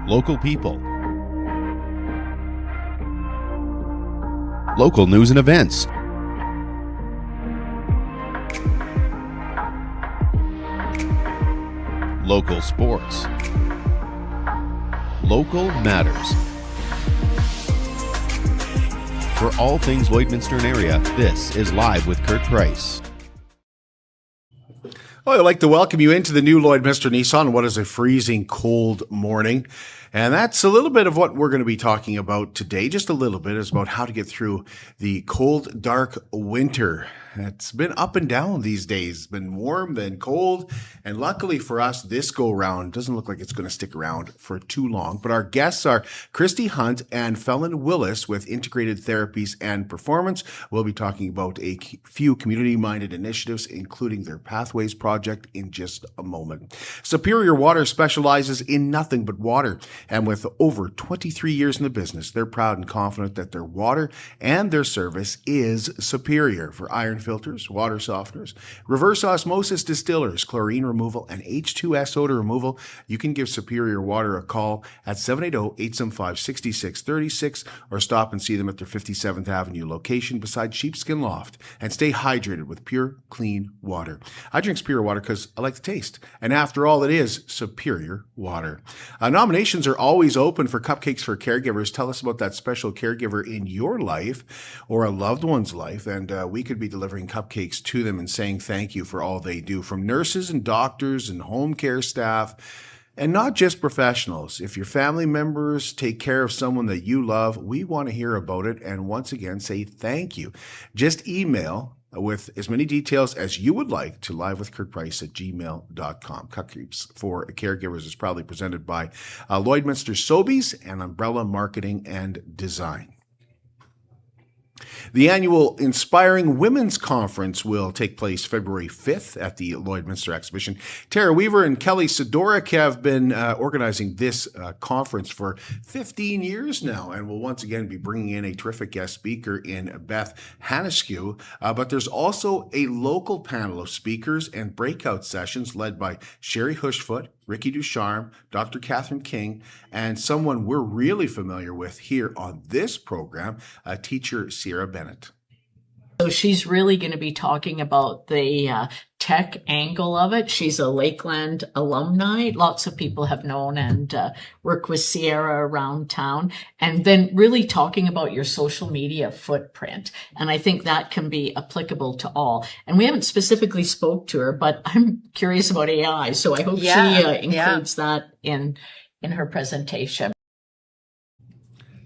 local people, local news and events, local sports, local matters. For all things Lloydminster and area, this is Live with Kurt Price. Well, I'd like to welcome you into the new Lloydminster Nissan. What is a freezing cold morning? And that's a little bit of what we're going to be talking about today. Just a little bit is about how to get through the cold, dark winter. It's been up and down these days. It's been warm, then cold. And luckily for us, this go round doesn't look like it's going to stick around for too long. But our guests are Christy Hunt and Felon Willis with Integrated Therapies and Performance. We'll be talking about a few community-minded initiatives, including their Pathways project, in just a moment. Superior Water specializes in nothing but water. And with over 23 years in the business, they're proud and confident that their water and their service is superior. For iron filters, water softeners, reverse osmosis distillers, chlorine removal, and H2S odor removal, you can give Superior Water a call at 780-875-6636 or stop and see them at their 57th Avenue location beside Sheepskin Loft, and stay hydrated with pure, clean water. I drink Superior Water because I like the taste, and after all, it is Superior Water. Nominations are always open for Cupcakes for Caregivers. Tell us about that special caregiver in your life or a loved one's life, and we could be delivering cupcakes to them and saying thank you for all they do, from nurses and doctors and home care staff, and not just professionals. If your family members take care of someone that you love, we want to hear about it and once again say thank you. Just email with as many details as you would like to livewithkurtprice@gmail.com. Cupcakes for Caregivers is proudly presented by Lloydminster Sobeys and Umbrella Marketing and Design. The annual Inspiring Women's Conference will take place February 5th at the Lloydminster Exhibition. Tara Weaver and Kelly Sidoric have been organizing this conference for 15 years now, and will once again be bringing in a terrific guest speaker in Beth Haneskew. But there's also a local panel of speakers and breakout sessions led by Sherry Hushfoot, Ricky Ducharme, Dr. Catherine King, and someone we're really familiar with here on this program, teacher Sierra Bennett. So she's really going to be talking about the tech angle of it. She's a Lakeland alumni. Lots of people have known and worked with Sierra around town. And then really talking about your social media footprint. And I think that can be applicable to all. And we haven't specifically spoke to her, but I'm curious about AI. So I hope she includes that in her presentation.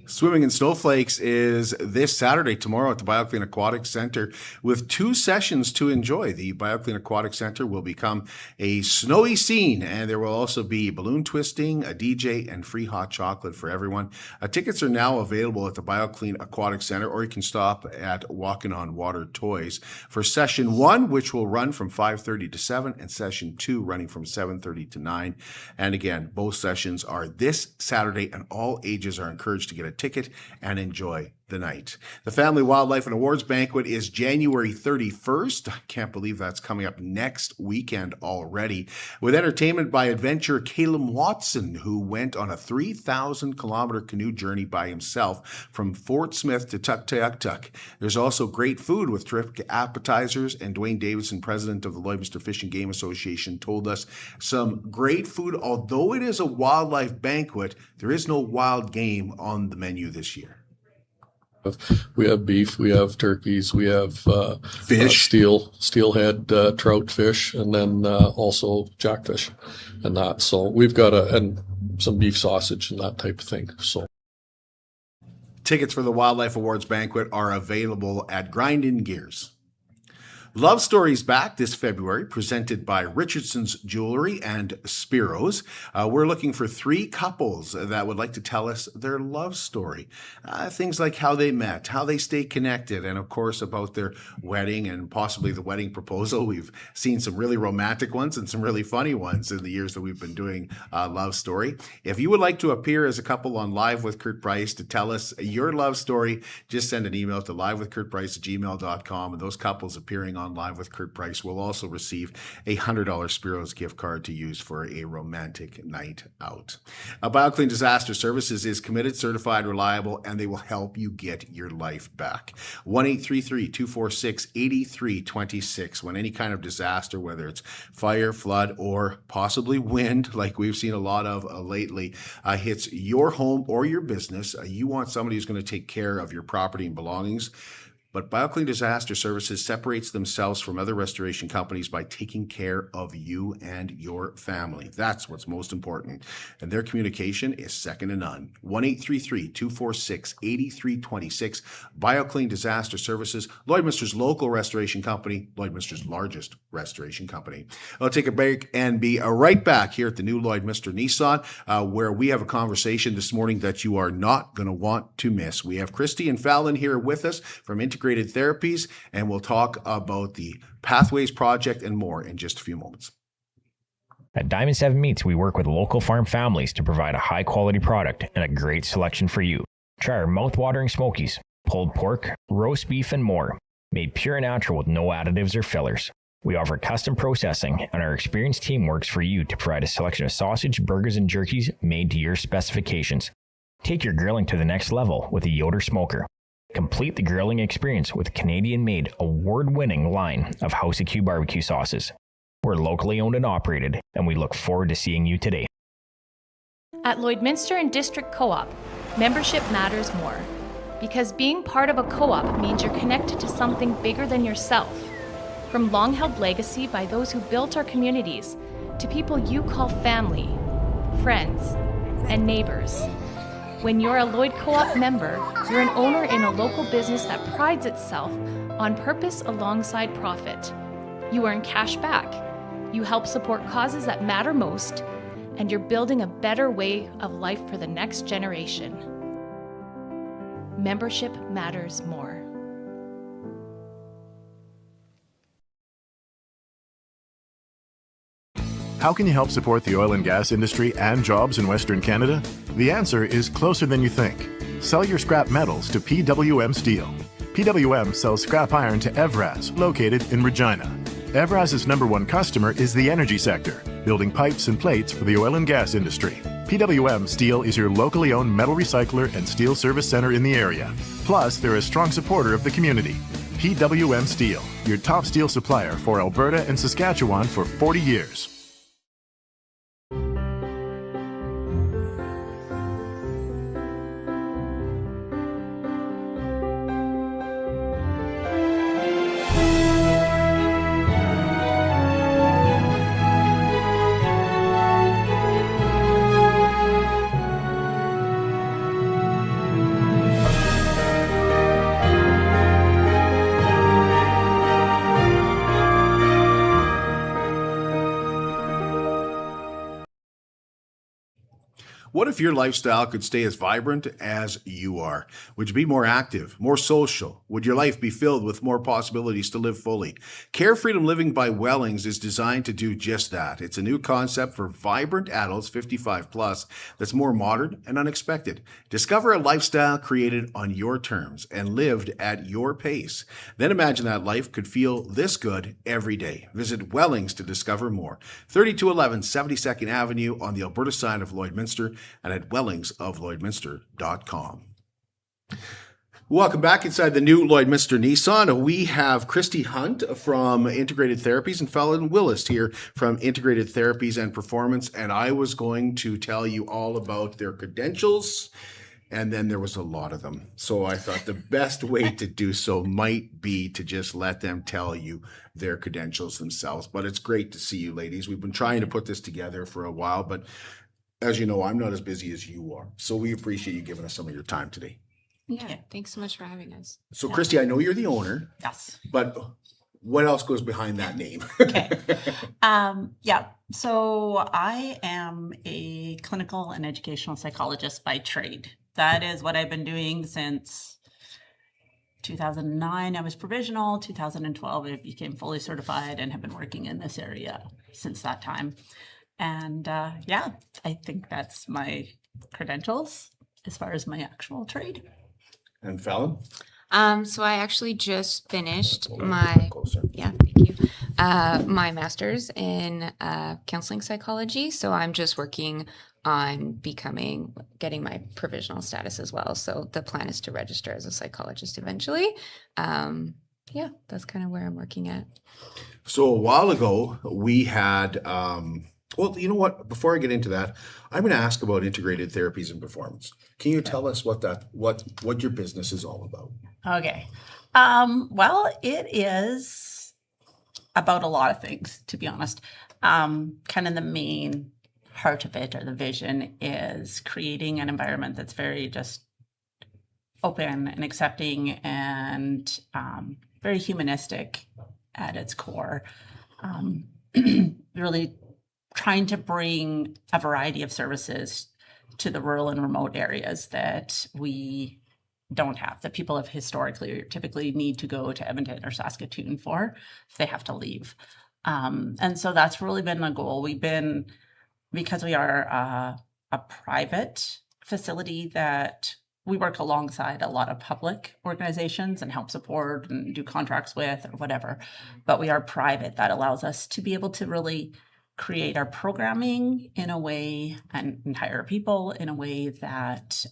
Swimming in Snowflakes is this Saturday, tomorrow, at the BioClean Aquatic Center, with 2 sessions to enjoy. The BioClean Aquatic Center will become a snowy scene, and there will also be balloon twisting, a DJ, and free hot chocolate for everyone. Tickets are now available at the BioClean Aquatic Center, or you can stop at Walking on Water Toys for Session 1, which will run from 5:30 to 7, and Session 2 running from 7:30 to 9. And again, both sessions are this Saturday, and all ages are encouraged to get a ticket and enjoy the night. The Family Wildlife and Awards Banquet is January 31st. I can't believe that's coming up next weekend already, with entertainment by adventurer Caleb Watson, who went on a 3,000-kilometer canoe journey by himself from Fort Smith to Tuktoyaktuk. There's also great food with terrific appetizers, and Dwayne Davidson, president of the Lloydminster Fish and Game Association, told us some great food. Although it is a wildlife banquet, there is no wild game on the menu this year. We have beef, we have turkeys, we have fish, steelhead, trout fish, and then also jackfish and that. So we've got and some beef sausage and that type of thing. So tickets for the Wildlife Awards Banquet are available at Grindin Gears. Love Stories back this February, presented by Richardson's Jewelry and Spiro's. We're looking for 3 couples that would like to tell us their love story. Things like how they met, how they stay connected, and of course about their wedding and possibly the wedding proposal. We've seen some really romantic ones and some really funny ones in the years that we've been doing Love Story. If you would like to appear as a couple on Live with Kurt Price to tell us your love story, just send an email to livewithkurtprice@gmail.com, and those couples appearing on Live with Kurt Price will also receive a $100 Spiros gift card to use for a romantic night out. BioClean Disaster Services is committed, certified, reliable, and they will help you get your life back. 1-833-246-8326. When any kind of disaster, whether it's fire, flood, or possibly wind, like we've seen a lot of lately, hits your home or your business, you want somebody who's going to take care of your property and belongings. But BioClean Disaster Services separates themselves from other restoration companies by taking care of you and your family. That's what's most important. And their communication is second to none. 1-833-246-8326. BioClean Disaster Services, Lloydminster's local restoration company, Lloydminster's largest restoration company. I'll take a break and be right back here at the new Lloydminster Nissan, where we have a conversation this morning that you are not going to want to miss. We have Christy and Fallon here with us from Integrated Therapies, and we'll talk about the Pathways Project and more in just a few moments. At Diamond 7 Meats, we work with local farm families to provide a high-quality product and a great selection for you. Try our mouth-watering smokies, pulled pork, roast beef, and more, made pure and natural with no additives or fillers. We offer custom processing, and our experienced team works for you to provide a selection of sausage, burgers, and jerkies made to your specifications. Take your grilling to the next level with a Yoder smoker. Complete the grilling experience with Canadian-made, award-winning line of House of Q barbecue sauces. We're locally owned and operated, and we look forward to seeing you today. At Lloydminster and District Co-op, membership matters more. Because being part of a co-op means you're connected to something bigger than yourself. From long-held legacy by those who built our communities, to people you call family, friends, and neighbors. When you're a Lloyd Co-op member, you're an owner in a local business that prides itself on purpose alongside profit. You earn cash back, you help support causes that matter most, and you're building a better way of life for the next generation. Membership matters more. How can you help support the oil and gas industry and jobs in Western Canada? The answer is closer than you think. Sell your scrap metals to PWM Steel. PWM sells scrap iron to Evraz, located in Regina. Evraz's #1 customer is the energy sector, building pipes and plates for the oil and gas industry. PWM Steel is your locally owned metal recycler and steel service center in the area. Plus, they're a strong supporter of the community. PWM Steel, your top steel supplier for Alberta and Saskatchewan for 40 years. What if your lifestyle could stay as vibrant as you are? Would you be more active, more social? Would your life be filled with more possibilities to live fully? Care Freedom Living by Wellings is designed to do just that. It's a new concept for vibrant adults 55 plus that's more modern and unexpected. Discover a lifestyle created on your terms and lived at your pace. Then imagine that life could feel this good every day. Visit Wellings to discover more. 3211 72nd Avenue on the Alberta side of Lloydminster, and at wellingsoflloydminster.com. Welcome back inside the new Lloydminster Nissan. We have Christy Hunt from Integrated Therapies and Fallon Willis here from Integrated Therapies and Performance. And I was going to tell you all about their credentials, and then there was a lot of them. So I thought the best way to do so might be to just let them tell you their credentials themselves. But it's great to see you ladies. We've been trying to put this together for a while, but as you know, I'm not as busy as you are. So we appreciate you giving us some of your time today. Yeah, thanks so much for having us. So Christy, I know you're the owner. Yes. But what else goes behind that name? Okay. Yeah. So I am a clinical and educational psychologist by trade. That is what I've been doing since 2009. I was provisional. 2012, I became fully certified and have been working in this area since that time. And yeah, I think that's my credentials as far as my actual trade. And Fallon? So I actually just finished my thank you. My master's in counseling psychology. So I'm just working on getting my provisional status as well. So the plan is to register as a psychologist eventually. That's kind of where I'm working at. So a while ago, we had, well, you know what? Before I get into that, I'm going to ask about integrated therapies and performance. Can you tell us what your business is all about? Okay. Well, it is about a lot of things, to be honest. Kind of the main heart of it, or the vision, is creating an environment that's very just open and accepting and very humanistic at its core. Really trying to bring a variety of services to the rural and remote areas that we don't have, that people have historically or typically need to go to Edmonton or Saskatoon for if they have to leave. And so that's really been the goal. Because we are a private facility, that we work alongside a lot of public organizations and help support and do contracts with or whatever. But we are private. That allows us to be able to really create our programming in a way and hire people in a way that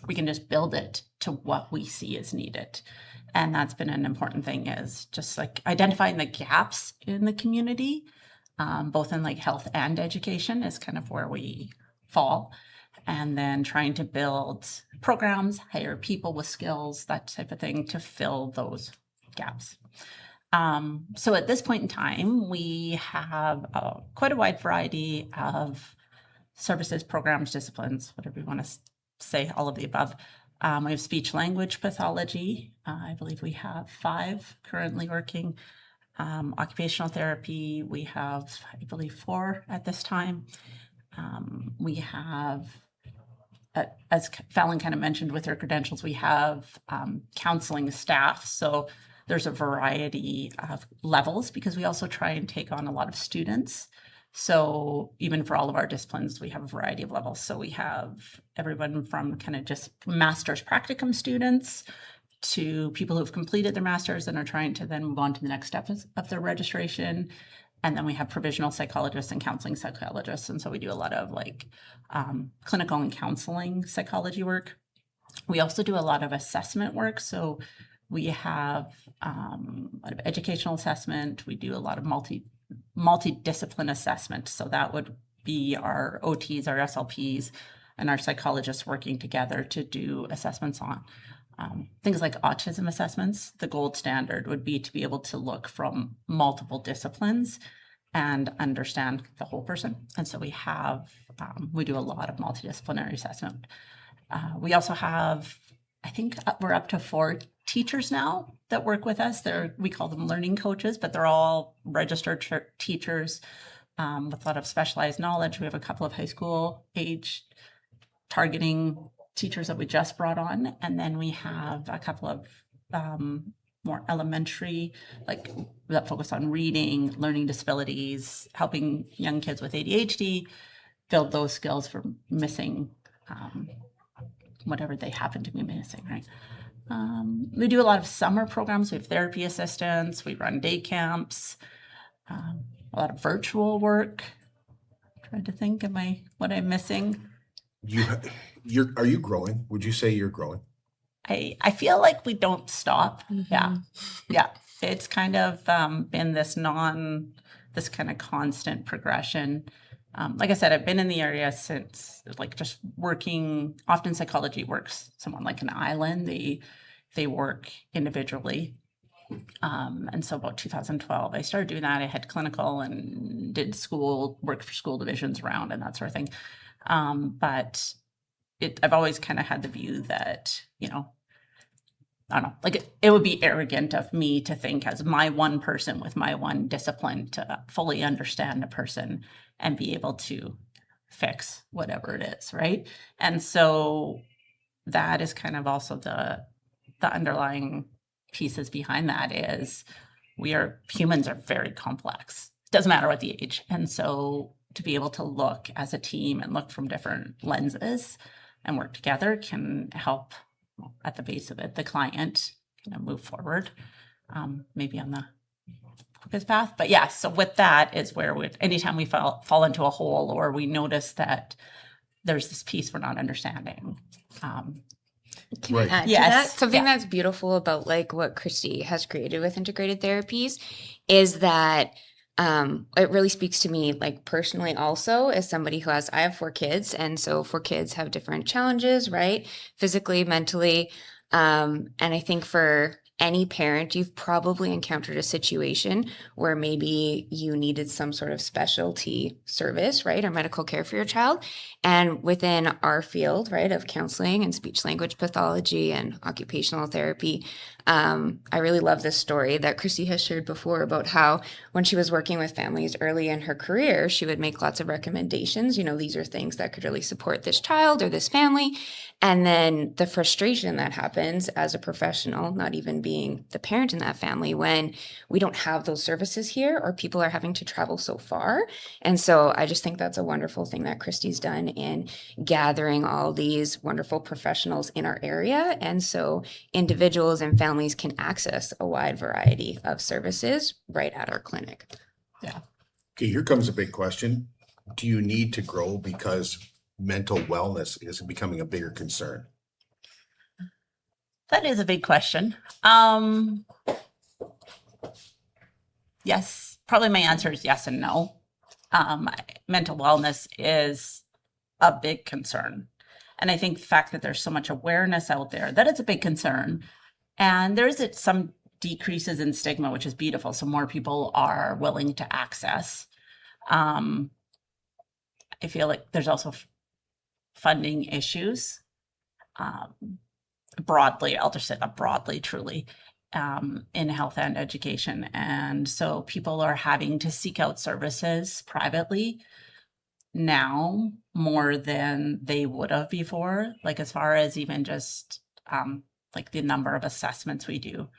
we can just build it to what we see as needed. And that's been an important thing, is just like identifying the gaps in the community, both in like health and education is kind of where we fall. And then trying to build programs, hire people with skills, that type of thing, to fill those gaps. So at this point in time, we have quite a wide variety of services, programs, disciplines, whatever you want to say, all of the above. We have speech language pathology. I believe we have 5 currently working. Occupational therapy, we have, I believe, 4 at this time. We have, as Fallon kind of mentioned with her credentials, we have counseling staff. So there's a variety of levels, because we also try and take on a lot of students. So even for all of our disciplines, we have a variety of levels. So we have everyone from kind of just master's practicum students to people who've completed their master's and are trying to then move on to the next step of their registration. And then we have provisional psychologists and counseling psychologists. And so we do a lot of like clinical and counseling psychology work. We also do a lot of assessment work. So we have a lot of educational assessment. We do a lot of multidiscipline assessment. So that would be our OTs, our SLPs, and our psychologists working together to do assessments on things like autism assessments. The gold standard would be to be able to look from multiple disciplines and understand the whole person. And so we do a lot of multidisciplinary assessment. We also have, I think we're up to 4 teachers now that work with us. We call them learning coaches, but they're all registered teachers with a lot of specialized knowledge. We have a couple of high school age targeting teachers that we just brought on. And then we have a couple of more elementary, like that focus on reading, learning disabilities, helping young kids with ADHD build those skills for missing whatever they happen to be missing, right? We do a lot of summer programs. We have therapy assistants. We run day camps, a lot of virtual work. I'm trying to think, what I'm missing? Are you growing? Would you say you're growing? I feel like we don't stop. Mm-hmm. Yeah. It's kind of been this kind of constant progression. Like I said, I've been in the area since, like, just working. Often psychology works somewhat like an island. They work individually. And so about 2012, I started doing that. I had clinical and did work for school divisions around and that sort of thing. But I've always kind of had the view that, I don't know, like it would be arrogant of me to think, as my one person with my one discipline, to fully understand a person and be able to fix whatever it is, right? And so that is kind of also the underlying pieces behind that is humans are very complex. It doesn't matter what the age. And so to be able to look as a team and look from different lenses and work together can help at the base of it, the client move forward, maybe on the quickest path. But yeah, so with that is where anytime we fall into a hole or we notice that there's this piece we're not understanding. Can Right. I add Yes. to that? Something Yeah. that's beautiful about like what Christy has created with integrated therapies is that it really speaks to me like personally also as somebody who I have 4 kids, and so 4 kids have different challenges, right? Physically, mentally. And I think for any parent, you've probably encountered a situation where maybe you needed some sort of specialty service, right? Or medical care for your child. And within our field, right, of counseling and speech language pathology and occupational therapy, I really love this story that Christy has shared before about how when she was working with families early in her career, she would make lots of recommendations. These are things that could really support this child or this family. And then the frustration that happens as a professional, not even being the parent in that family, when we don't have those services here or people are having to travel so far. And so I just think that's a wonderful thing that Christy's done in gathering all these wonderful professionals in our area. And so individuals and families can access a wide variety of services right at our clinic. Yeah. Okay, here comes a big question. Do you need to grow because mental wellness is becoming a bigger concern? That is a big question. Yes, probably my answer is yes and no. Mental wellness is a big concern. And I think the fact that there's so much awareness out there, that it's a big concern. And there is some decreases in stigma, which is beautiful. So more people are willing to access. I feel like there's also funding issues. Broadly, I'll just say that broadly, truly, in health and education. And so people are having to seek out services privately now more than they would have before, like as far as even just like the number of assessments we do.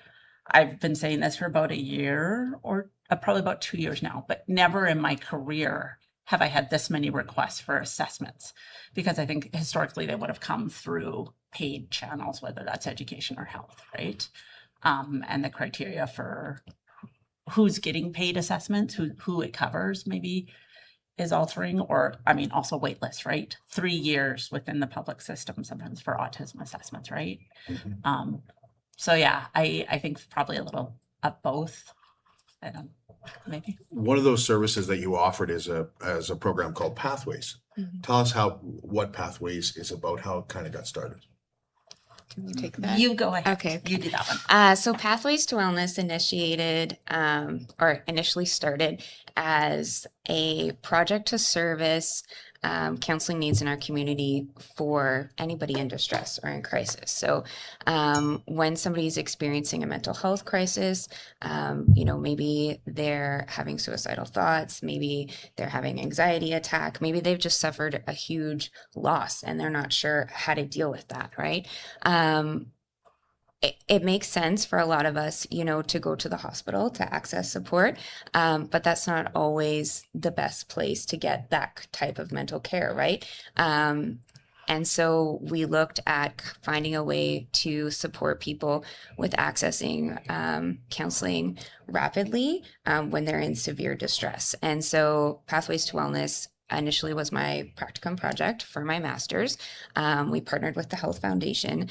I've been saying this for about a year or probably about 2 years now, but never in my career have I had this many requests for assessments, because I think historically they would have come through paid channels, whether that's education or health, right? And the criteria for who's getting paid assessments, who it covers maybe is altering, or also wait lists, right? 3 years within the public system sometimes for autism assessments, right? So yeah, I think probably a little of both. I don't maybe. One of those services that you offered is a program called Pathways. Mm-hmm. Tell us what Pathways is about, how it kind of got started. Can you take that? You go ahead. Okay. You do that one. So Pathways to Wellness initially started as a project to service counseling needs in our community for anybody in distress or in crisis. So when somebody's experiencing a mental health crisis, maybe they're having suicidal thoughts, maybe they're having anxiety attack, maybe they've just suffered a huge loss and they're not sure how to deal with that, right? It makes sense for a lot of us, to go to the hospital to access support, but that's not always the best place to get that type of mental care, right? And so we looked at finding a way to support people with accessing counseling rapidly when they're in severe distress. And so Pathways to Wellness initially was my practicum project for my master's. We partnered with the Health Foundation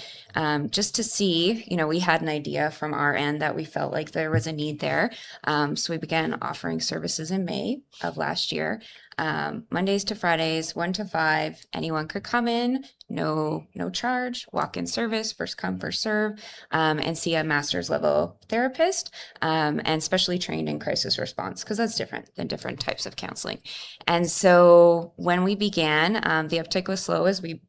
just to see, we had an idea from our end that we felt like there was a need there. So we began offering services in May of last year. Mondays to Fridays, 1 to 5, anyone could come in, no charge, walk-in service, first come, first serve, and see a master's level therapist, and specially trained in crisis response, because that's different than different types of counseling. And so when we began, the uptake was slow as we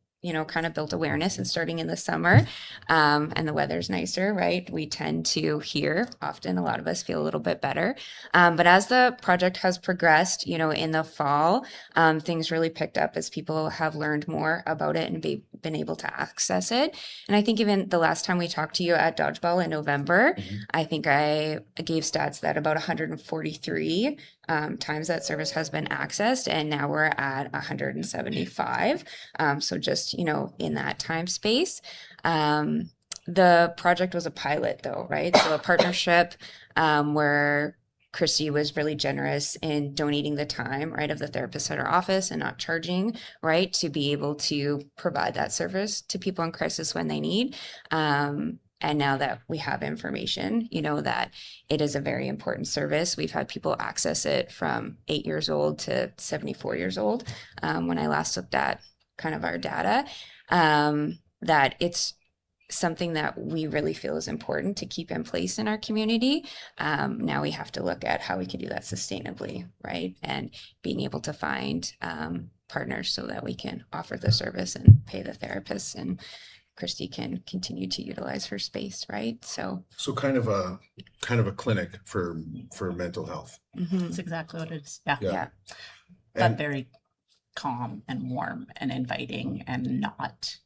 kind of built awareness, and starting in the summer, and the weather's nicer, right? We tend to hear often, a lot of us feel a little bit better. But as the project has progressed, in the fall, things really picked up as people have learned more about it and been able to access it. And I think even the last time we talked to you at Dodgeball in November, I think I gave stats that about 143 times that service has been accessed, and now we're at 175. So just, in that time space. The project was a pilot though, right? So a partnership where Christy was really generous in donating the time, right, of the therapist at her office and not charging, right, to be able to provide that service to people in crisis when they need. And now that we have information, that it is a very important service. We've had people access it from 8 years old to 74 years old. When I last looked at kind of our data, that it's something that we really feel is important to keep in place in our community. Now we have to look at how we can do that sustainably, right? And being able to find partners so that we can offer the service and pay the therapists, and Christy can continue to utilize her space, right? So kind of a clinic for mental health. That's exactly what it is. Yeah. Yeah. But very calm and warm and inviting and not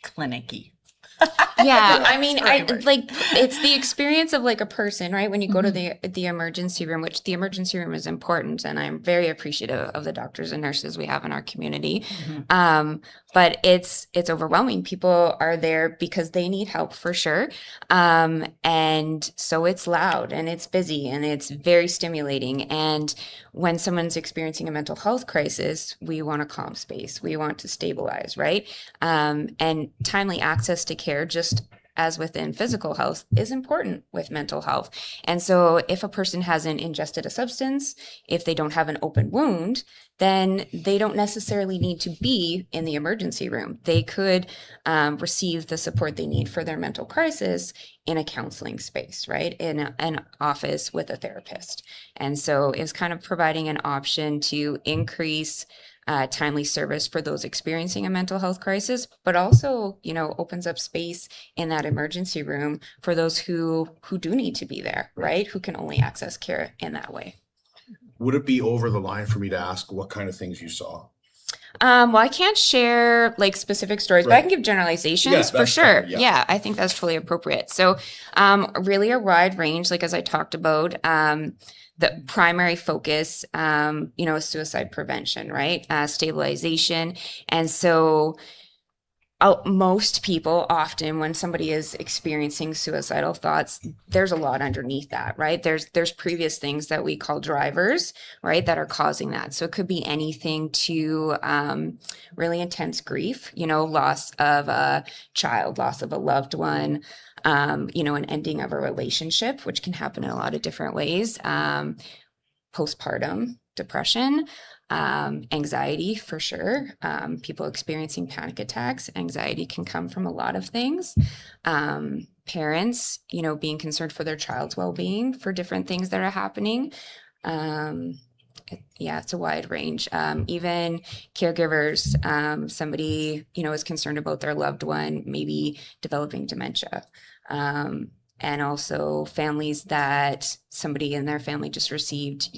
clinicky. Yeah, I mean, it's the experience of like a person, right? When you go to the emergency room, which the emergency room is important, and I'm very appreciative of the doctors and nurses we have in our community. But it's overwhelming. People are there because they need help for sure. And so it's loud and it's busy and it's very stimulating. And when someone's experiencing a mental health crisis, we want a calm space. We want to stabilize, right? And timely access to care, just as within physical health, is important with mental health. And so if a person hasn't ingested a substance, if they don't have an open wound, then they don't necessarily need to be in the emergency room. They could receive the support they need for their mental crisis in a counseling space, right? In an office with a therapist. And so it's kind of providing an option to increase timely service for those experiencing a mental health crisis, but also, opens up space in that emergency room for those who do need to be there, right? Who can only access care in that way. Would it be over the line for me to ask what kind of things you saw? Well, I can't share like specific stories, but I can give generalizations for sure. Yeah, I think that's totally appropriate. So, really a wide range, like as I talked about, the primary focus, is suicide prevention, right? Stabilization. And so most people often, when somebody is experiencing suicidal thoughts, there's a lot underneath that, right? There's previous things that we call drivers, right, that are causing that. So it could be anything to really intense grief, loss of a child, loss of a loved one, an ending of a relationship, which can happen in a lot of different ways. Postpartum depression, anxiety for sure. People experiencing panic attacks. Anxiety can come from a lot of things. Parents, being concerned for their child's well-being for different things that are happening. It's a wide range. Even caregivers, somebody, is concerned about their loved one, maybe developing dementia. And also families that somebody in their family just received,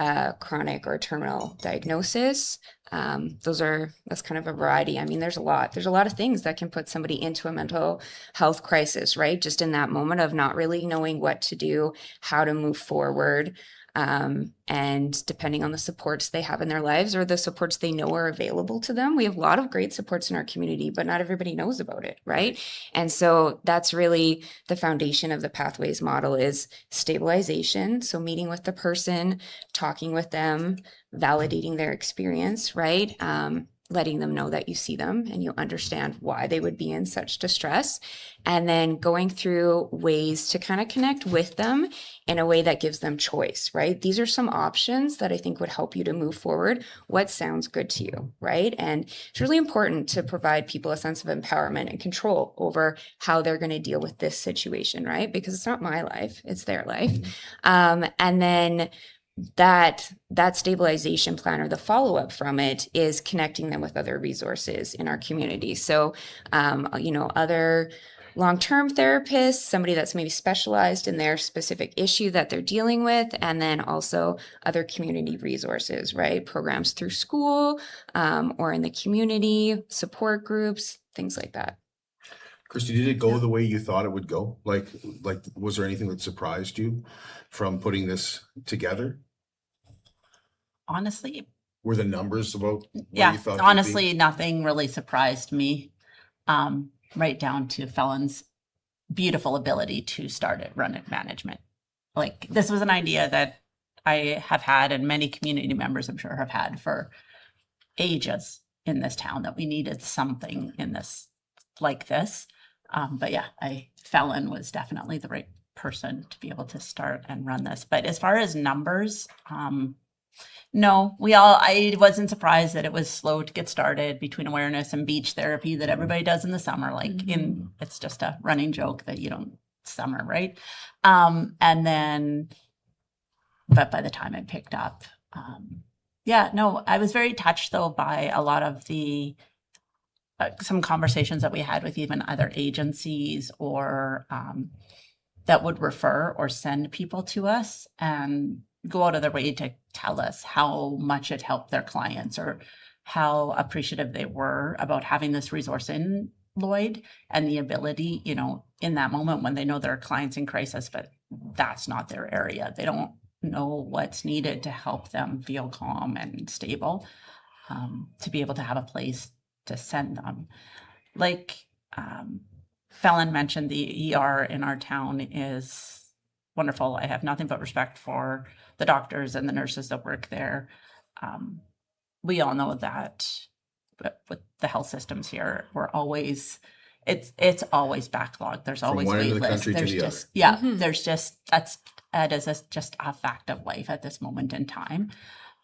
a chronic or terminal diagnosis. That's kind of a variety. I mean, there's a lot of things that can put somebody into a mental health crisis, right? Just in that moment of not really knowing what to do, how to move forward. And depending on the supports they have in their lives or the supports they know are available to them, we have a lot of great supports in our community, but not everybody knows about it, right? And so that's really the foundation of the Pathways model is stabilization. So meeting with the person, talking with them, validating their experience, right? Letting them know that you see them and you understand why they would be in such distress, and then going through ways to kind of connect with them in a way that gives them choice, right? These are some options that I think would help you to move forward. What sounds good to you, right? And it's really important to provide people a sense of empowerment and control over how they're going to deal with this situation, right? Because it's not my life, it's their life. And then that stabilization plan or the follow-up from it is connecting them with other resources in our community. So, other long-term therapists, somebody that's maybe specialized in their specific issue that they're dealing with, and then also other community resources, right? Programs through school or in the community, support groups, things like that. Christy, did it go the way you thought it would go? Like, was there anything that surprised you from putting this together? Honestly, Were the numbers about what yeah, you thought? they'd be? honestly, nothing really surprised me. Right down to Felon's beautiful ability to start it, run it, management. Like, this was an idea that I have had, and many community members, I'm sure, have had for ages in this town, that we needed something in this like this. But yeah, Felon was definitely the right person to be able to start and run this. But as far as numbers, no, I wasn't surprised that it was slow to get started between awareness and beach therapy that everybody does in the summer. Like, it's just a running joke that you don't summer, right? And then, but by the time it picked up, yeah, no, I was very touched though by a lot of the some conversations that we had with even other agencies or that would refer or send people to us and go out of their way to tell us how much it helped their clients or how appreciative they were about having this resource in Lloyd and the ability, in that moment when they know there are clients in crisis, but that's not their area. They don't know what's needed to help them feel calm and stable, to be able to have a place to send them. Like Felon mentioned, the ER in our town is wonderful. I have nothing but respect for the doctors and the nurses that work there. We all know that with the health systems here, we're always, it's always backlogged. There's always one end wait of the lists. country to There's the just, other. yeah, there's just, that is just a fact of life at this moment in time.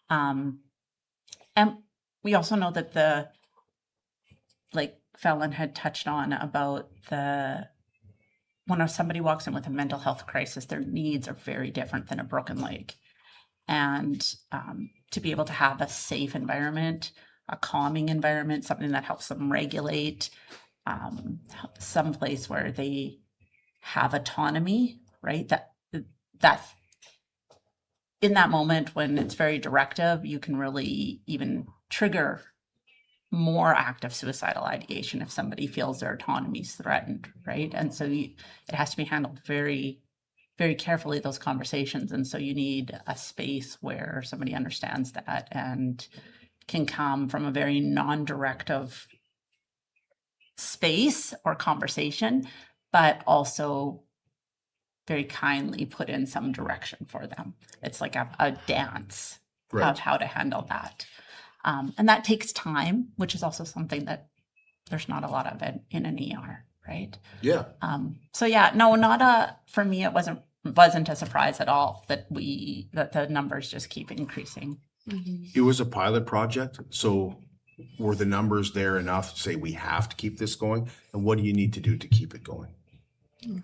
And we also know that like Felon had touched on about when somebody walks in with a mental health crisis, their needs are very different than a broken leg. And to be able to have a safe environment, a calming environment, something that helps them regulate, some place where they have autonomy, right? That in that moment when it's very directive, you can really even trigger more active suicidal ideation if somebody feels their autonomy is threatened, right? And so it has to be handled very, very carefully, those conversations. And so you need a space where somebody understands that and can come from a very non-directive space or conversation, but also very kindly put in some direction for them. It's like a dance of how to handle that. And that takes time, which is also something that there's not a lot of it in an ER, right? Yeah. So yeah, no, for me, it wasn't a surprise at all that the numbers just keep increasing. It was a pilot project. So were the numbers there enough to say we have to keep this going? And what do you need to do to keep it going? Do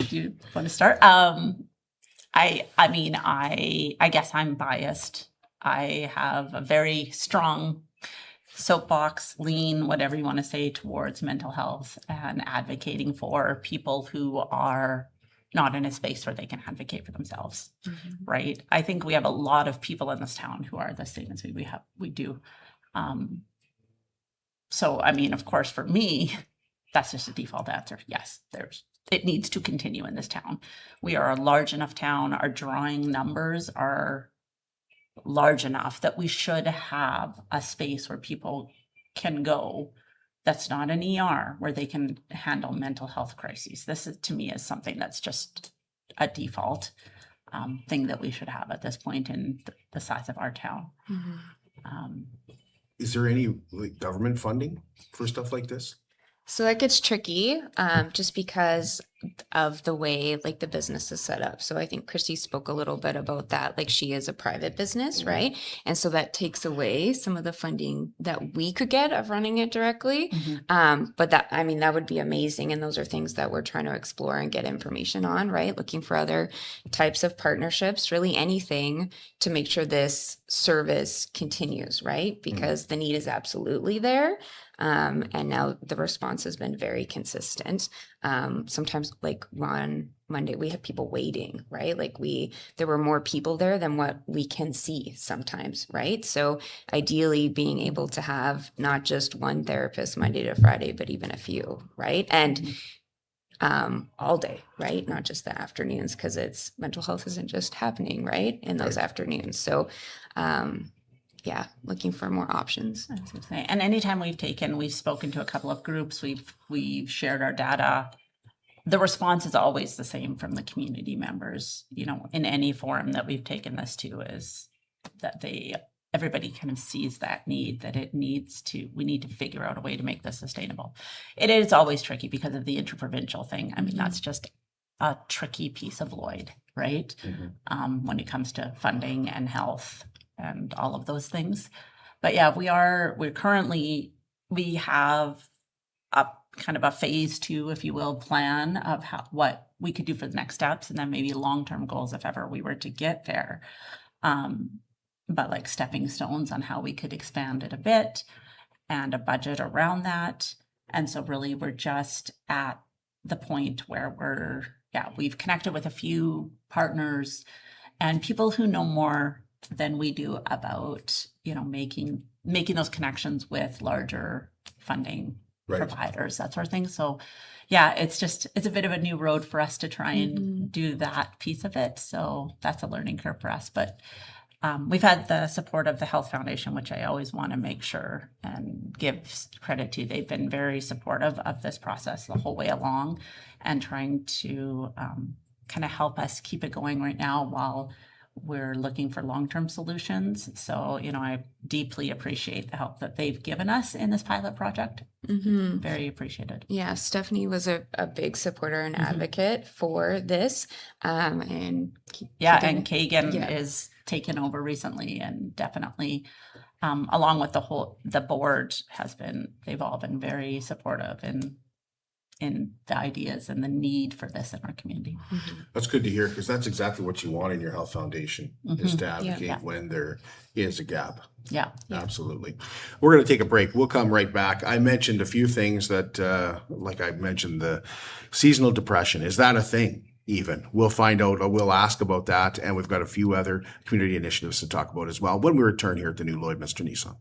you want to start? I mean, I guess I'm biased. I have a very strong soapbox, lean, whatever you want to say, towards mental health and advocating for people who are not in a space where they can advocate for themselves, right? I think we have a lot of people in this town who are the same as we do. So, I mean, of course, for me, that's just a default answer. Yes, it needs to continue in this town. We are a large enough town. Our drawing numbers are large enough that we should have a space where people can go that's not an ER, where they can handle mental health crises. This is, to me, is something that's just a default thing that we should have at this point in the size of our town. Is there any government funding for stuff like this? So that gets tricky, just because of the way the business is set up. So I think Christy spoke a little bit about that. She is a private business, right? And so that takes away some of the funding that we could get of running it directly. But that would be amazing. And those are things that we're trying to explore and get information on, right? Looking for other types of partnerships, really anything to make sure this service continues, right? Because the need is absolutely there. And now the response has been very consistent. Sometimes sometimes like on Monday, we have people waiting, right? Like there were more people there than what we can see sometimes, right? So ideally being able to have not just one therapist Monday to Friday, but even a few, right? And all day, right? Not just the afternoons, because it's mental health isn't just happening, right? In those afternoons. So, yeah, looking for more options. And anytime we've spoken to a couple of groups, we've shared our data. The response is always the same from the community members, you know, in any forum that we've taken this to, is that everybody kind of sees that need, that we need to figure out a way to make this sustainable. It is always tricky because of the interprovincial thing. I mean, that's just a tricky piece of Lloyd, right? When it comes to funding and health and all of those things. But yeah, we have a kind of a phase 2, if you will, plan of what we could do for the next steps, and then maybe long-term goals if ever we were to get there. But like stepping stones on how we could expand it a bit, and a budget around that. And so really we're just at the point where we've connected with a few partners and people who know more than we do about, you know, making those connections with larger funding providers, that sort of thing. So yeah, it's a bit of a new road for us to try and do that piece of it. So that's a learning curve for us. But we've had the support of the Health Foundation, which I always want to make sure and give credit to. They've been very supportive of this process the whole way along, and trying to kind of help us keep it going right now while we're looking for long-term solutions. So, you know, I deeply appreciate the help that they've given us in this pilot project. Very appreciated. Yeah, Stephanie was a big supporter and advocate for this. And Kagan is taken over recently, and definitely along with the board they've all been very supportive in the ideas and the need for this in our community. That's good to hear, because that's exactly what you want in your health foundation, is to advocate when there is a gap. Yeah. Absolutely. We're going to take a break. We'll come right back. I mentioned a few things that, like I mentioned, the seasonal depression. Is that a thing? Even we'll find out, or we'll ask about that, and we've got a few other community initiatives to talk about as well when we return here at the new Lloydminster Nissan.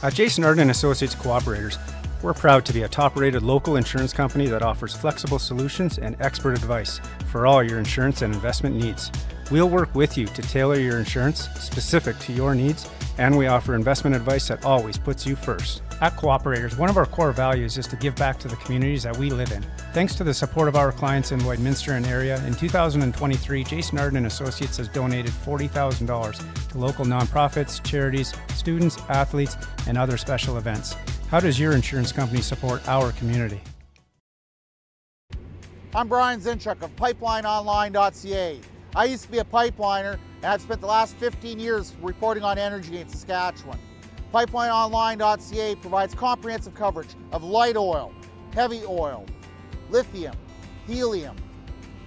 At Jason Arden Associates Cooperators, we're proud to be a top-rated local insurance company that offers flexible solutions and expert advice for all your insurance and investment needs. We'll work with you to tailor your insurance specific to your needs, and we offer investment advice that always puts you first. At Cooperators, one of our core values is to give back to the communities that we live in. Thanks to the support of our clients in Lloydminster and area, in 2023, Jason Arden Associates has donated $40,000 to local nonprofits, charities, students, athletes, and other special events. How does your insurance company support our community? I'm Brian Zinchuk of PipelineOnline.ca. I used to be a pipeliner, and I've spent the last 15 years reporting on energy in Saskatchewan. PipelineOnline.ca provides comprehensive coverage of light oil, heavy oil, lithium, helium,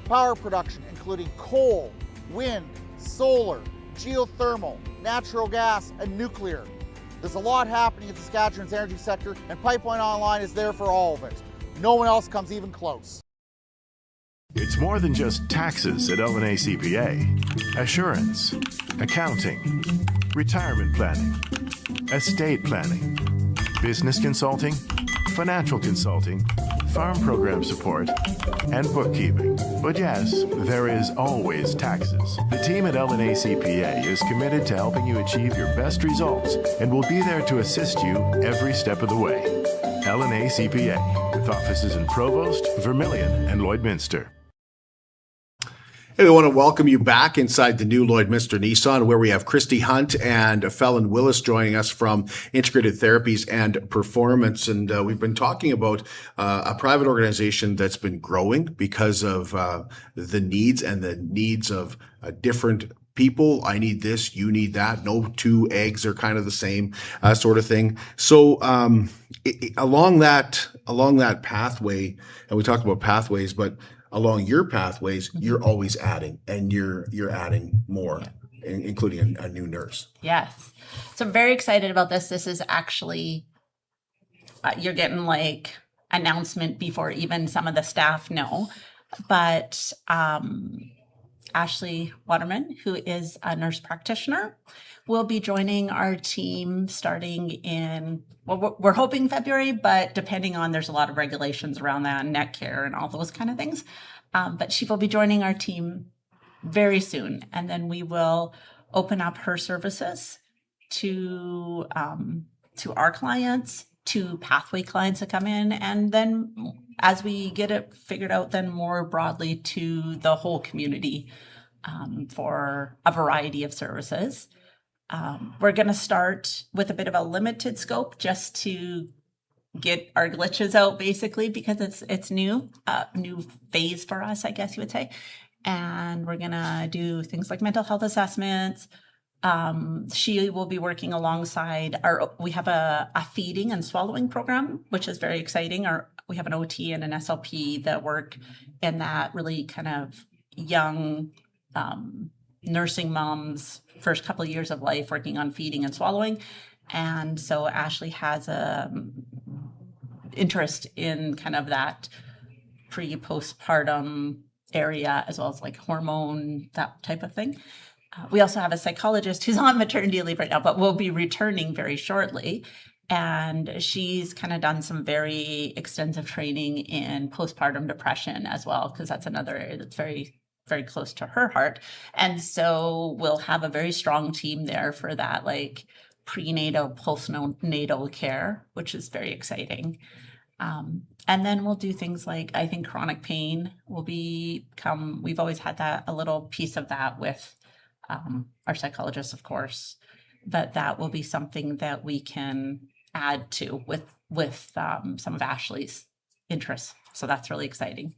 power production including coal, wind, solar, geothermal, natural gas, and nuclear. There's a lot happening in Saskatchewan's energy sector, and Pipeline Online is there for all of it. No one else comes even close. It's more than just taxes at LNA CPA. Assurance, accounting, retirement planning, estate planning, business consulting, financial consulting, farm program support, and bookkeeping. But yes, there is always taxes. The team at LNA CPA is committed to helping you achieve your best results and will be there to assist you every step of the way. LNA CPA, with offices in Provost, Vermilion, and Lloydminster. Hey, we want to welcome you back inside the new Lloydminster Nissan, where we have Christy Hunt and Felon Willis joining us from Integrated Therapies and Performance. And we've been talking about a private organization that's been growing because of the needs of different people. I need this, you need that. No two eggs are kind of the same sort of thing. So along that pathway, and we talked about pathways, but along your pathways, you're always adding, and you're adding more, including a new nurse. Yes. So I'm very excited about this. This is actually, you're getting like announcement before even some of the staff know. But Ashley Waterman, who is a nurse practitioner, will be joining our team starting in, well, we're hoping February, but depending on, there's a lot of regulations around that, net care and all those kind of things. But she will be joining our team very soon. And then we will open up her services to our clients, to pathway clients that come in, and then as we get it figured out, then more broadly to the whole community for a variety of services. We're going to start with a bit of a limited scope just to get our glitches out, basically, because it's new phase for us, I guess you would say. And we're going to do things like mental health assessments. She will be working alongside we have a feeding and swallowing program, which is very exciting. We have an OT and an SLP that work in that really kind of young nursing moms first couple of years of life, working on feeding and swallowing. And so Ashley has a interest in kind of that pre-postpartum area, as well as like hormone, that type of thing. We also have a psychologist who's on maternity leave right now, but will be returning very shortly. And she's kind of done some very extensive training in postpartum depression as well, because that's another area that's very, very close to her heart. And so we'll have a very strong team there for that, like prenatal, postnatal care, which is very exciting. And then we'll do things like, I think chronic pain will become, we've always had that, a little piece of that with our psychologists, of course, but that will be something that we can add to with some of Ashley's interests. So that's really exciting.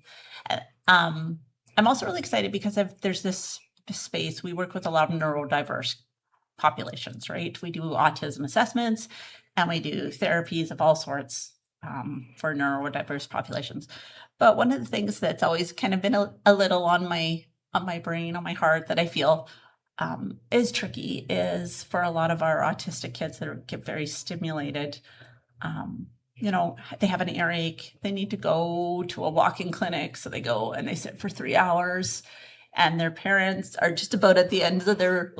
I'm also really excited because there's this space. We work with a lot of neurodiverse populations, right? We do autism assessments and we do therapies of all sorts for neurodiverse populations. But one of the things that's always kind of been a little on my brain, on my heart, that I feel is tricky is for a lot of our autistic kids that get very stimulated. They have an earache, they need to go to a walk-in clinic. So they go and they sit for 3 hours and their parents are just about at the end of their,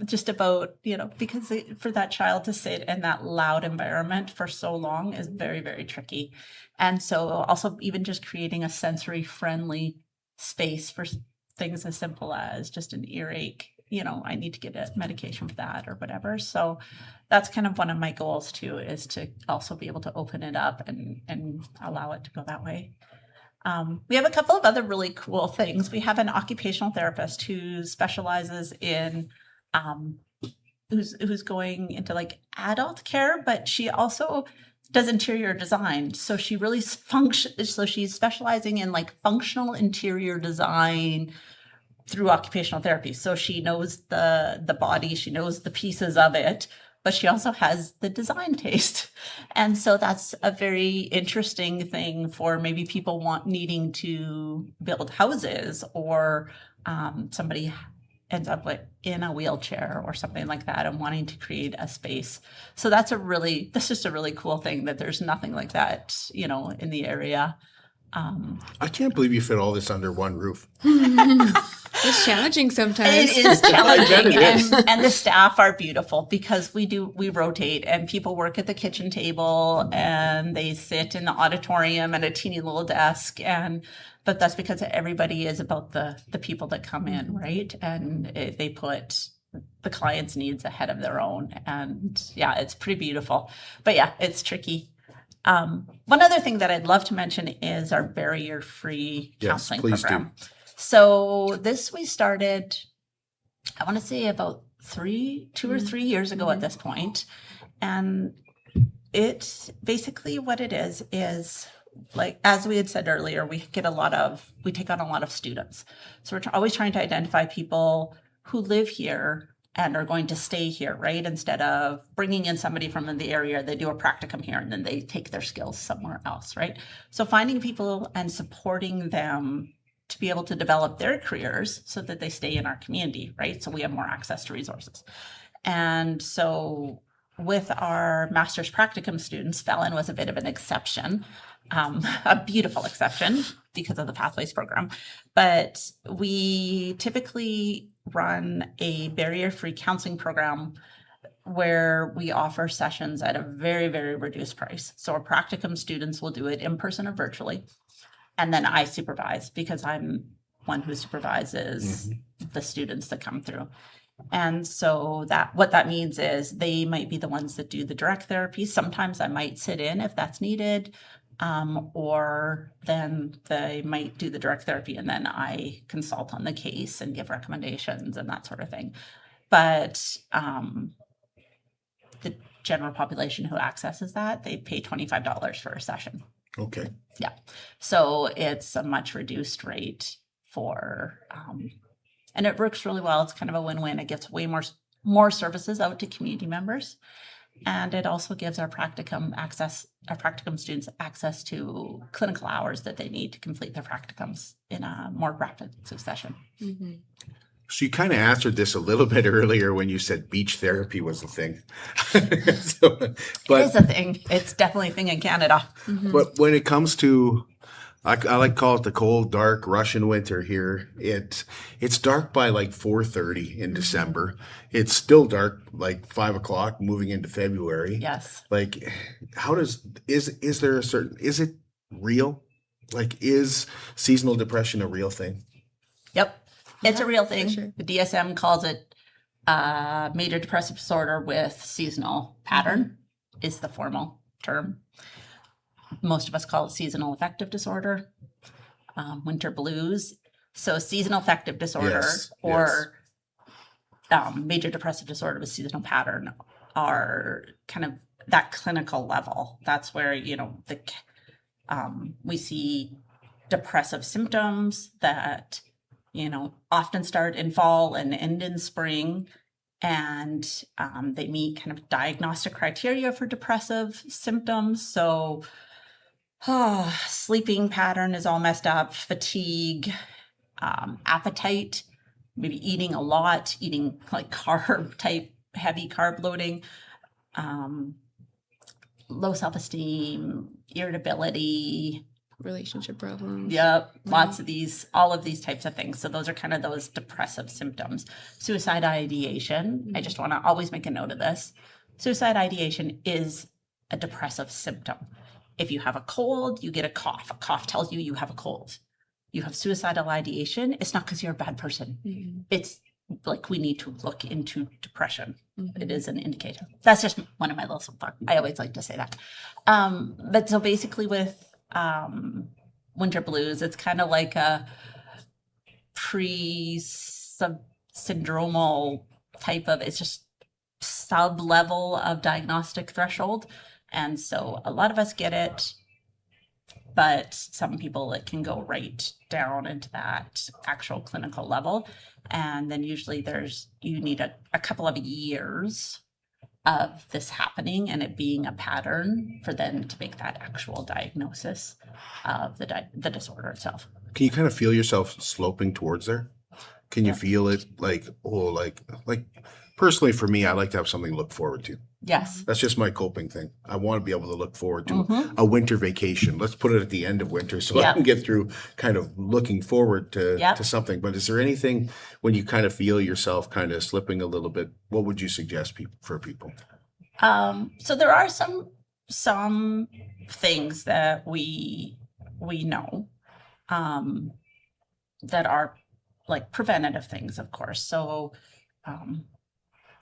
just about, because for that child to sit in that loud environment for so long is very, very tricky. And so also even just creating a sensory friendly space for things as simple as just an earache, I need to get a medication for that or whatever. So that's kind of one of my goals too, is to also be able to open it up and allow it to go that way. We have a couple of other really cool things. We have an occupational therapist who specializes in who's going into like adult care, but she also does interior design. So she really so she's specializing in like functional interior design through occupational therapy. So she knows the body, she knows the pieces of it, but she also has the design taste. And so that's a very interesting thing for maybe people needing to build houses, or somebody ends up in a wheelchair or something like that and wanting to create a space. So that's just a really cool thing that there's nothing like that, in the area. I can't believe you fit all this under one roof. It's challenging sometimes. It is challenging. It is. And the staff are beautiful because we rotate and people work at the kitchen table and they sit in the auditorium at a teeny little desk. But that's because everybody is about the people that come in, right? And they put the client's needs ahead of their own. And yeah, it's pretty beautiful. But yeah, it's tricky. One other thing that I'd love to mention is our barrier-free counseling program. Do. So this we started, I want to say about 2 or 3 years ago at this point. And it's basically what it is like, as we had said earlier, we take on a lot of students. So we're always trying to identify people who live here and are going to stay here, right? Instead of bringing in somebody from the area, they do a practicum here and then they take their skills somewhere else, right? So finding people and supporting them to be able to develop their careers so that they stay in our community, right? So we have more access to resources. And so with our master's practicum students, Fallon was a bit of an exception, a beautiful exception because of the Pathways program. But we typically run a barrier-free counseling program where we offer sessions at a very, very reduced price. So our practicum students will do it in person or virtually. And then I supervise because I'm one who supervises the students that come through. And so what that means is they might be the ones that do the direct therapy. Sometimes I might sit in if that's needed, or then they might do the direct therapy and then I consult on the case and give recommendations and that sort of thing. But the general population who accesses that, they pay $25 for a session. Okay. Yeah. So it's a much reduced rate for, and it works really well. It's kind of a win-win. It gets way more services out to community members. And it also gives our practicum students access to clinical hours that they need to complete their practicums in a more rapid succession. Mm-hmm. So you kind of answered this a little bit earlier when you said beach therapy was a thing. It is a thing. It's definitely a thing in Canada. Mm-hmm. But when it comes to, I like to call it the cold, dark Russian winter here. It's dark by like 4:30 in December. It's still dark like 5 o'clock moving into February. Yes. Like, is there a certain, is it real? Like, is seasonal depression a real thing? Yep. It's a real thing. Sure. The DSM calls it major depressive disorder with seasonal pattern is the formal term. Most of us call it seasonal affective disorder, winter blues. So seasonal affective disorder or major depressive disorder with seasonal pattern are kind of that clinical level. That's where, we see depressive symptoms that often start in fall and end in spring. And they meet kind of diagnostic criteria for depressive symptoms. So sleeping pattern is all messed up, fatigue, appetite, maybe eating a lot, eating like heavy carb loading, low self-esteem, irritability, Relationship problems. Yep. Lots of all of these types of things. So those are kind of those depressive symptoms. Suicide ideation. I just want to always make a note of this. Suicide ideation is a depressive symptom. If you have a cold, you get a cough. A cough tells you have a cold. You have suicidal ideation. It's not because you're a bad person. Mm-hmm. It's like we need to look into depression. Mm-hmm. It is an indicator. That's just one of my little soapbox. I always like to say that. But so basically with winter blues, it's kind of like a pre-syndromal type of, it's just sub-level of diagnostic threshold. And so a lot of us get it, but some people it can go right down into that actual clinical level. And then usually you need a couple of years of this happening and it being a pattern for them to make that actual diagnosis of the disorder itself. Can you kind of feel yourself sloping towards there? Can you feel it like personally for me, I like to have something to look forward to. Yes. That's just my coping thing. I want to be able to look forward to a winter vacation. Let's put it at the end of winter so I can get through kind of looking forward to something. But is there anything when you kind of feel yourself kind of slipping a little bit, what would you suggest for people? So there are some things that we know that are like preventative things, of course. So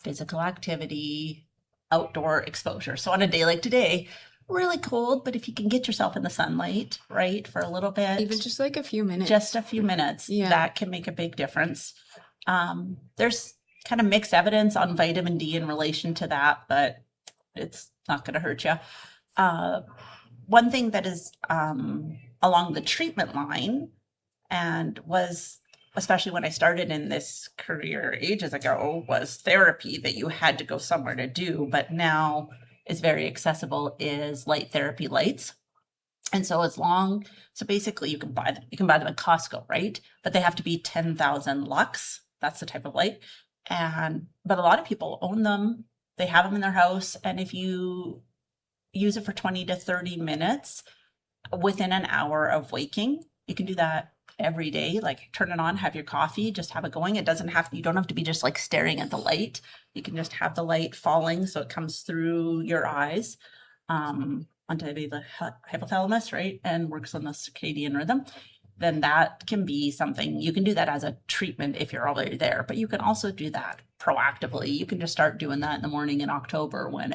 physical activity, outdoor exposure. So on a day like today, really cold, but if you can get yourself in the sunlight, right, for a little bit. Even just like a few minutes. Just a few minutes. Yeah. That can make a big difference. There's kind of mixed evidence on vitamin D in relation to that, but it's not going to hurt you. One thing that is along the treatment line and was, especially when I started in this career ages ago, was therapy that you had to go somewhere to do, but now is very accessible, is light therapy lights. And so so basically you can buy them at Costco, right? But they have to be 10,000 lux. That's the type of light. But a lot of people own them They have them in their house. And if you use it for 20 to 30 minutes within an hour of waking, you can do that every day. Like turn it on, have your coffee, just have it going. It doesn't have, you don't have to be just like staring at the light. You can just have the light falling so it comes through your eyes onto the hypothalamus, right? And works on the circadian rhythm. Then that can be something, you can do that as a treatment if you're already there, but you can also do that proactively. You can just start doing that in the morning in October when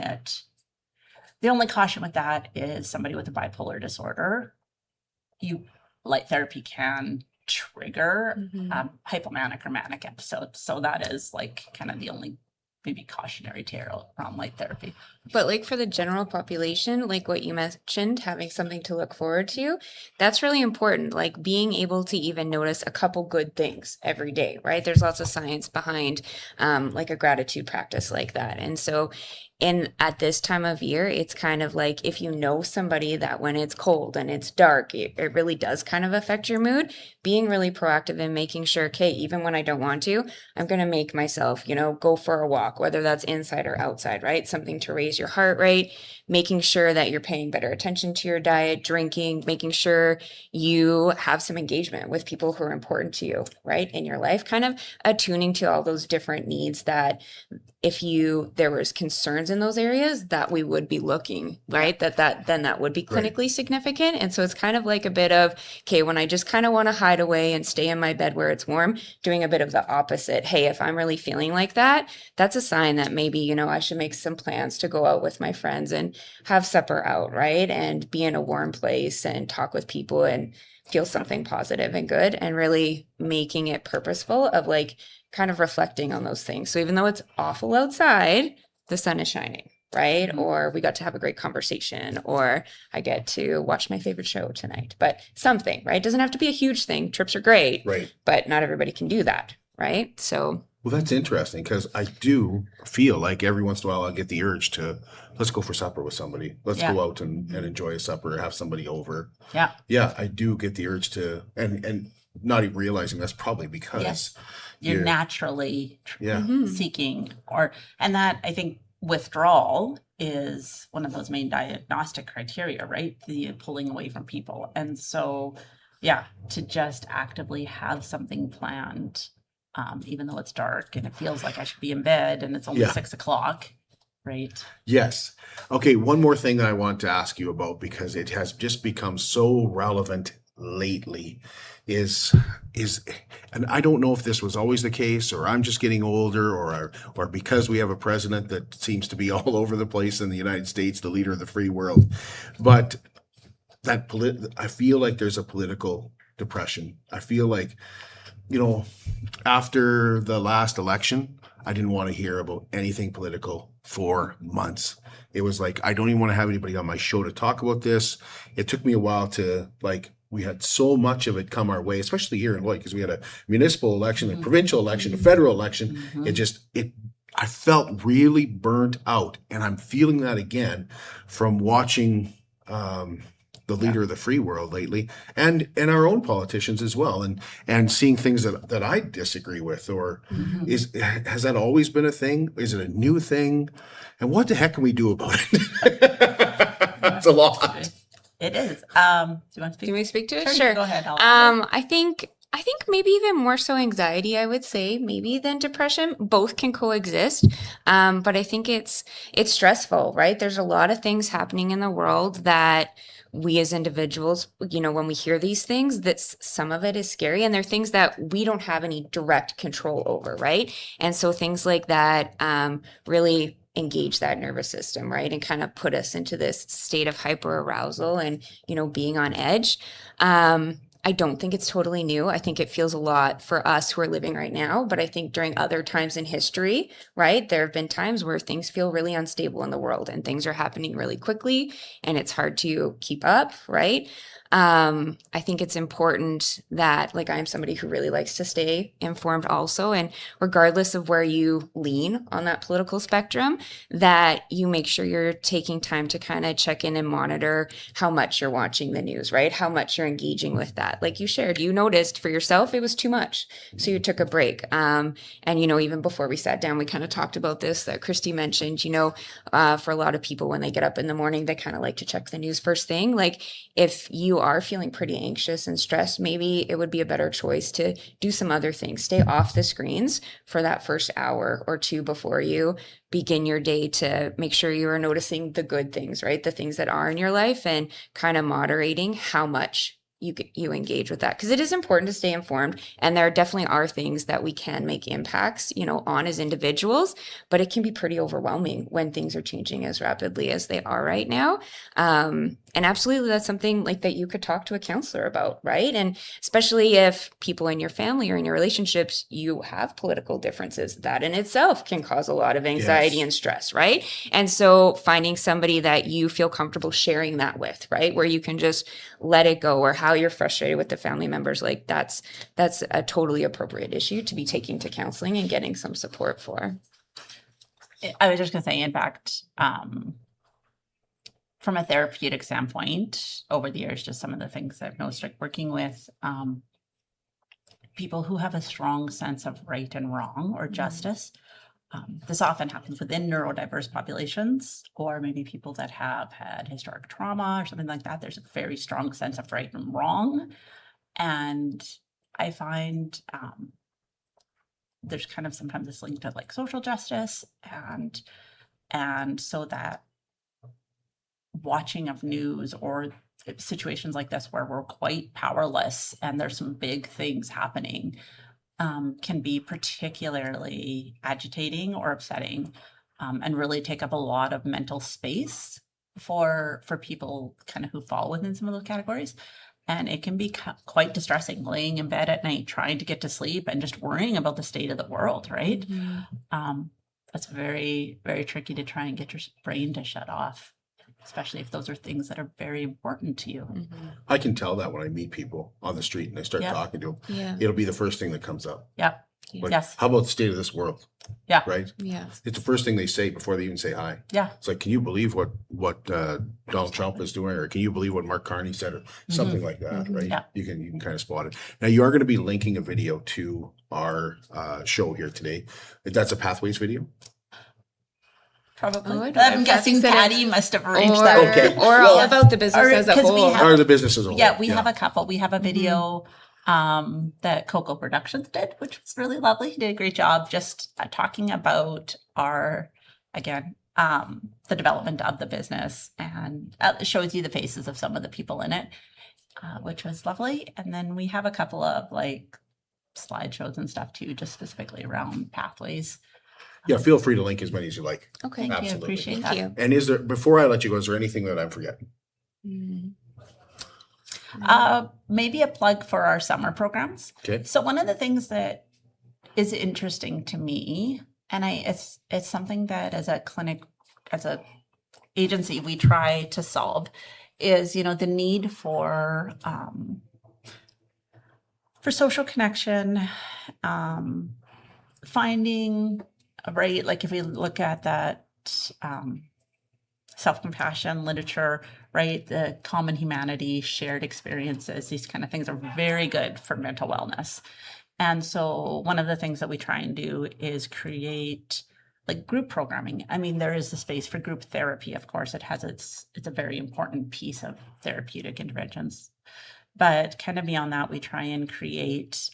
the only caution with that is somebody with a bipolar disorder, light therapy can trigger hypomanic or manic episodes. So that is like kind of the only maybe cautionary tale around light therapy. But like for the general population, like what you mentioned, having something to look forward to, that's really important. Like being able to even notice a couple good things every day, right? There's lots of science behind like a gratitude practice like that. And so at this time of year, it's kind of like if you know somebody that when it's cold and it's dark, it really does kind of affect your mood, being really proactive and making sure, okay, even when I don't want to, I'm going to make myself, go for a walk, whether that's inside or outside, right? Something to raise your heart rate, making sure that you're paying better attention to your diet, drinking, making sure you have some engagement with people who are important to you, right? In your life, kind of attuning to all those different needs that if there was concerns in those areas that we would be looking, right? That would be clinically significant. And so it's kind of like a bit of, okay, when I just kind of want to hide away and stay in my bed where it's warm, doing a bit of the opposite. Hey, if I'm really feeling like that, that's a sign that maybe, I should make some plans to go out with my friends and have supper out, right? And be in a warm place and talk with people and feel something positive and good, and really making it purposeful of like kind of reflecting on those things. So even though it's awful outside, the sun is shining, right? Mm-hmm. Or we got to have a great conversation, or I get to watch my favorite show tonight, but something, right? It doesn't have to be a huge thing. Trips are great, right? But not everybody can do that, right? So. Well, that's interesting because I do feel like every once in a while I'll get the urge to, let's go for supper with somebody. Let's go out and enjoy a supper, have somebody over. Yeah. Yeah, I do get the urge to, and not even realizing that's probably because you're naturally seeking, and that I think withdrawal is one of those main diagnostic criteria, right? The pulling away from people. And so, to just actively have something planned, even though it's dark and it feels like I should be in bed and it's only 6 o'clock, right? Yes. Okay. One more thing that I want to ask you about, because it has just become so relevant lately, is, and I don't know if this was always the case, or I'm just getting older, or because we have a president that seems to be all over the place in the United States, the leader of the free world, but I feel like there's a political depression. I feel like, after the last election, I didn't want to hear about anything political for months. It was like, I don't even want to have anybody on my show to talk about this. It took me a while to we had so much of it come our way, especially here in Lloyd, because we had a municipal election, a provincial election, a federal election. I felt really burnt out, and I'm feeling that again from watching the leader of the free world lately, and our own politicians as well, and seeing things that I disagree with, or has that always been a thing? Is it a new thing? And what the heck can we do about it? That's a lot. It is. Do you want to speak? Do you want me to speak to it? Sure. Go ahead. I think maybe even more so anxiety, I would say, maybe than depression. Both can coexist. But I think it's stressful, right? There's a lot of things happening in the world that we as individuals, when we hear these things, that some of it is scary, and they're things that we don't have any direct control over, right? And so things like that really engage that nervous system, right? And kind of put us into this state of hyperarousal and, being on edge. I don't think it's totally new. I think it feels a lot for us who are living right now, but I think during other times in history, right, there have been times where things feel really unstable in the world and things are happening really quickly and it's hard to keep up, right? I think it's important that, I'm somebody who really likes to stay informed also, and regardless of where you lean on that political spectrum, that you make sure you're taking time to kind of check in and monitor how much you're watching the news, right? How much you're engaging with that. that. Like you shared, you noticed for yourself it was too much, so you took a break. And even before we sat down, we kind of talked about this that Christy mentioned. For a lot of people, when they get up in the morning, they kind of like to check the news first thing. Like if you are feeling pretty anxious and stressed, maybe it would be a better choice to do some other things. Stay off the screens for that first hour or two before you begin your day, to make sure you are noticing the good things, right? The things that are in your life, and kind of moderating how much you engage with that, because it is important to stay informed, and there definitely are things that we can make impacts on as individuals, but it can be pretty overwhelming when things are changing as rapidly as they are right now. And absolutely, that's something like that you could talk to a counselor about, right? And especially if people in your family or in your relationships, you have political differences, that in itself can cause a lot of anxiety and stress, right? And so finding somebody that you feel comfortable sharing that with, right? Where you can just let it go, or how you're frustrated with the family members, like that's a totally appropriate issue to be taking to counseling and getting some support for. I was just going to say, in fact, from a therapeutic standpoint, over the years, just some of the things I've noticed, like working with people who have a strong sense of right and wrong or justice. This often happens within neurodiverse populations, or maybe people that have had historic trauma or something like that. There's a very strong sense of right and wrong. And I find there's kind of sometimes this link to like social justice, and so that watching of news or situations like this where we're quite powerless and there's some big things happening can be particularly agitating or upsetting, and really take up a lot of mental space for people kind of who fall within some of those categories. And it can be quite distressing, laying in bed at night trying to get to sleep and just worrying about the state of the world, right? That's very, very tricky to try and get your brain to shut off, especially if those are things that are very important to you. I can tell that when I meet people on the street and I start talking to them. Yeah. It'll be the first thing that comes up. Yep. Like, Yes. how about the state of this world? Yeah. Right? Yeah. It's the first thing they say before they even say hi. Yeah. It's like, can you believe what Donald Trump is doing? Or can you believe what Mark Carney said? Or something like that, right? Yeah. You can kind of spot it. Now, you are going to be linking a video to our show here today. That's a Pathways video? Probably. Oh, I don't I'm know. guessing Patty must have arranged Or, that. Okay. or all about the business Or- as a 'cause we whole. have- Or the business as a whole? Yeah, we have a couple. We have a video that Coco Productions did, which was really lovely. He did a great job just talking about the development of the business, and it shows you the faces of some of the people in it, which was lovely. And then we have a couple of like slideshows and stuff too, just specifically around Pathways. Yeah, feel free to link as many as you like. Okay. Thank you. Absolutely. Appreciate Thank that. you. And is there, before I let you go, is there anything that I'm forgetting? Maybe a plug for our summer programs. Okay. So one of the things that is interesting to me, and it's something that as a clinic, as a agency, we try to solve, is the need for social connection, finding right, like if we look at that self-compassion literature, right, the common humanity, shared experiences, these kind of things are very good for mental wellness. And so one of the things that we try and do is create like group programming. I mean, there is the space for group therapy, of course. It's a very important piece of therapeutic interventions. But kind of beyond that, we try and create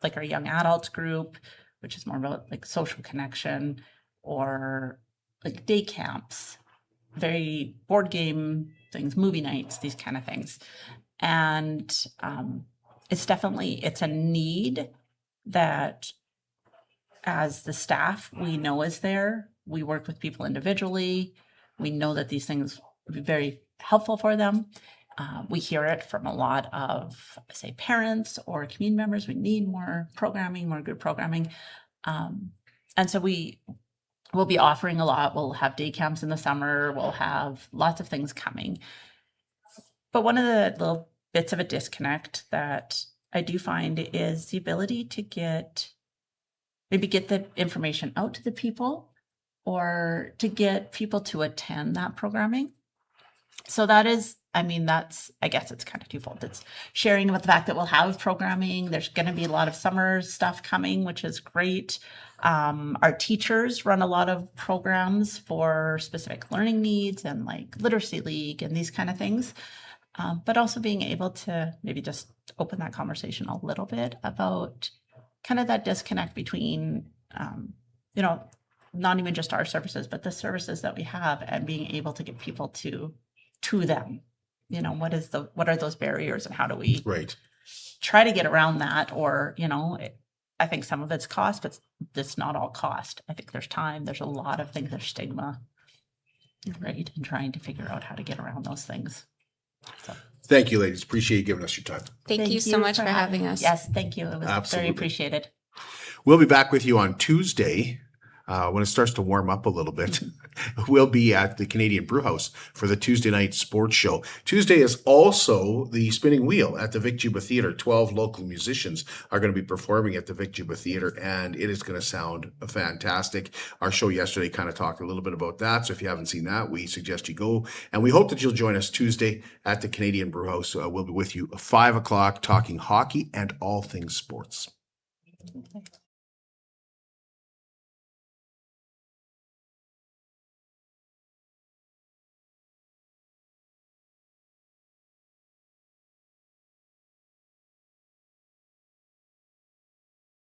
like our young adults group, which is more about like social connection, or like day camps, very board game things, movie nights, these kind of things. And it's a need that as the staff we know is there. We work with people individually. We know that these things would be very helpful for them. We hear it from a lot of, say, parents or community members. We need more programming, more group programming. And so we'll be offering a lot. We'll have day camps in the summer. We'll have lots of things coming. But one of the little bits of a disconnect that I do find is the ability to get the information out to the people, or to get people to attend that programming. So that is, I guess it's kind of twofold. It's sharing about the fact that we'll have programming. There's going to be a lot of summer stuff coming, which is great. Our teachers run a lot of programs for specific learning needs and like Literacy League and these kind of things. But also being able to maybe just open that conversation a little bit about kind of that disconnect between, not even just our services, but the services that we have, and being able to get people to them. What are those barriers, and how do we try to get around that? Or, I think some of it's cost, but it's not all cost. I think there's time. There's a lot of things. There's stigma, right? And trying to figure out how to get around those things. So. Thank you, ladies. Appreciate you giving us your time. Thank you so much for having us. Yes, thank you. It was Absolutely. very appreciated. We'll be back with you on Tuesday. When it starts to warm up a little bit, we'll be at the Canadian Brewhouse for the Tuesday night sports show. Tuesday is also the Spinning Wheel at the Vic Juba Theatre. 12 local musicians are going to be performing at the Vic Juba Theatre, and it is going to sound fantastic. Our show yesterday kind of talked a little bit about that, so if you haven't seen that, we suggest you go. And we hope that you'll join us Tuesday at the Canadian Brewhouse. We'll be with you at 5 o'clock talking hockey and all things sports. Okay.